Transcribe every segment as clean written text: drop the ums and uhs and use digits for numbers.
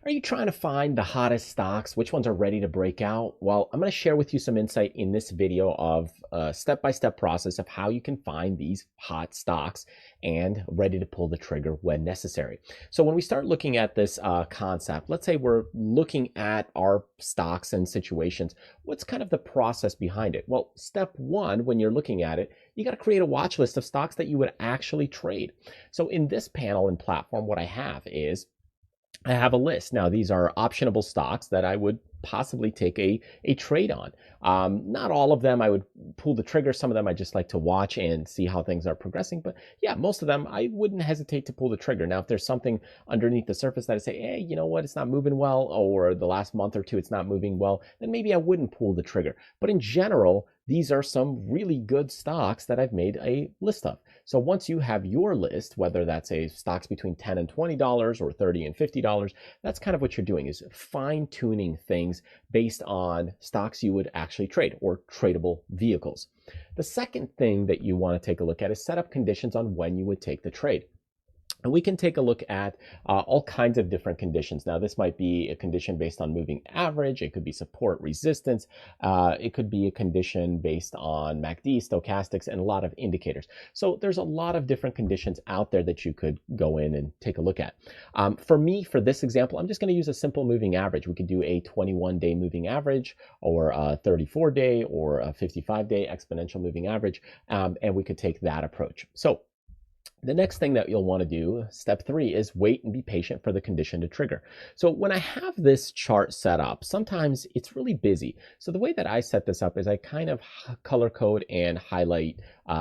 Are you trying to find the hottest stocks? Which ones are ready to break out? Well, I'm going to share with you some insight in this video of a step-by-step process of how you can find these hot stocks and ready to pull the trigger when necessary. So when we start looking at this concept, let's say we're looking at our stocks and situations, what's kind of the process behind it? Well, step one, when you're looking at it, you got to create a watch list of stocks that you would actually trade. So in this panel and platform, what I have is I have a list. Now, these are optionable stocks that I would possibly take a trade on. Not all of them I would pull the trigger. Some of them I just like to watch and see how things are progressing. But yeah, most of them I wouldn't hesitate to pull the trigger. Now, if there's something underneath the surface that I say, hey, you know what, it's not moving well, or the last month or two it's not moving well, then maybe I wouldn't pull the trigger. But in general, these are some really good stocks that I've made a list of. So once you have your list, whether that's a stocks between $10 and $20 or $30 and $50, that's kind of what you're doing, is fine tuning things based on stocks you would actually trade or tradable vehicles. The second thing that you want to take a look at is set up conditions on when you would take the trade. And we can take a look at all kinds of different conditions. Now, this might be a condition based on moving average. It could be support resistance. It could be a condition based on MACD, stochastics, and a lot of indicators. So there's a lot of different conditions out there that you could go in and take a look at. For me, for this example, I'm just going to use a simple moving average. We could do a 21-day moving average, or a 34-day, or a 55-day exponential moving average, and we could take that approach. So the next thing that you'll want to do, step 3, is wait and be patient for the condition to trigger. So when I have this chart set up, sometimes it's really busy. So the way that I set this up is I kind of color code and highlight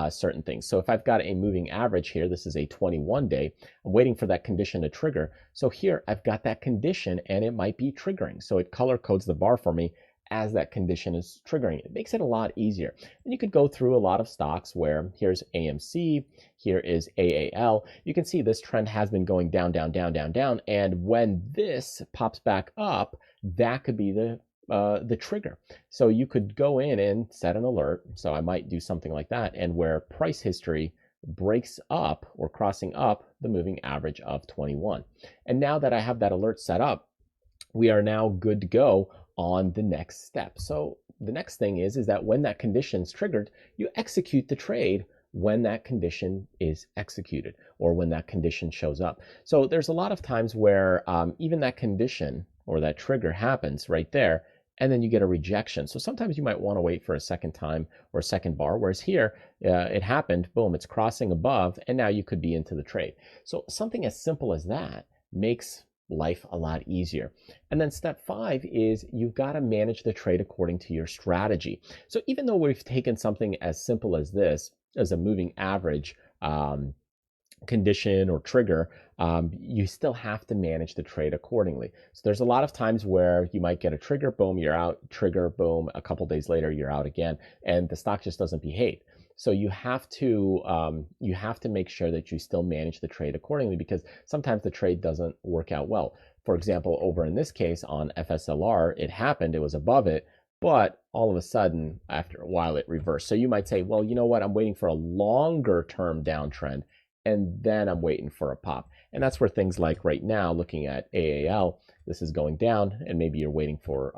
certain things. So if I've got a moving average here, this is a 21-day, I'm waiting for that condition to trigger. So here I've got that condition and it might be triggering. So it color codes the bar for me as that condition is triggering. It makes it a lot easier. And you could go through a lot of stocks where here's AMC, here is AAL. You can see this trend has been going down, down, down, down, down. And when this pops back up, that could be the trigger. So you could go in and set an alert. So I might do something like that, and where price history breaks up or crossing up the moving average of 21. And now that I have that alert set up, we are now good to go on the next step. So the next thing is that when that condition is triggered, you execute the trade when that condition is executed, or when that condition shows up. So there's a lot of times where even that condition or that trigger happens right there, and then you get a rejection. So sometimes you might want to wait for a second time or a second bar, whereas here it happened, boom, it's crossing above, and now you could be into the trade. So something as simple as that makes life a lot easier. And then step 5 is you've got to manage the trade according to your strategy. So even though we've taken something as simple as this, as a moving average condition or trigger, you still have to manage the trade accordingly. So there's a lot of times where you might get a trigger, boom, you're out, trigger, boom, a couple days later, you're out again, and the stock just doesn't behave. So you have to make sure that you still manage the trade accordingly, because sometimes the trade doesn't work out well. For example, over in this case on FSLR, it happened, it was above it, but all of a sudden, after a while, it reversed. So you might say, well, you know what, I'm waiting for a longer term downtrend, and then I'm waiting for a pop. And that's where things like right now, looking at AAL, this is going down, and maybe you're waiting for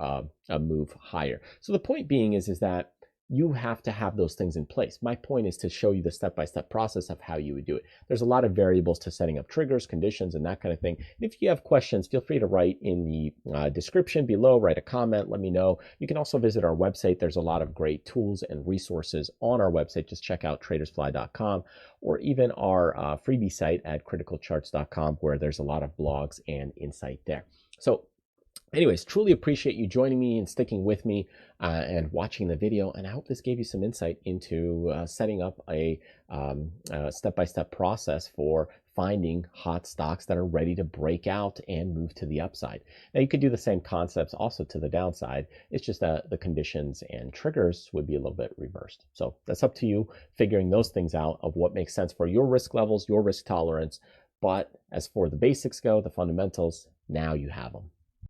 a move higher. So the point being is that you have to have those things in place. My point is to show you the step-by-step process of how you would do it. There's a lot of variables to setting up triggers, conditions, and that kind of thing. And if you have questions, feel free to write in the description below, write a comment, let me know. You can also visit our website. There's a lot of great tools and resources on our website. Just check out tradersfly.com, or even our freebie site at criticalcharts.com, where there's a lot of blogs and insight there. So anyways, truly appreciate you joining me and sticking with me and watching the video. And I hope this gave you some insight into setting up a step-by-step process for finding hot stocks that are ready to break out and move to the upside. Now, you could do the same concepts also to the downside. It's just that the conditions and triggers would be a little bit reversed. So that's up to you, figuring those things out of what makes sense for your risk levels, your risk tolerance. But as for the basics go, the fundamentals, now you have them.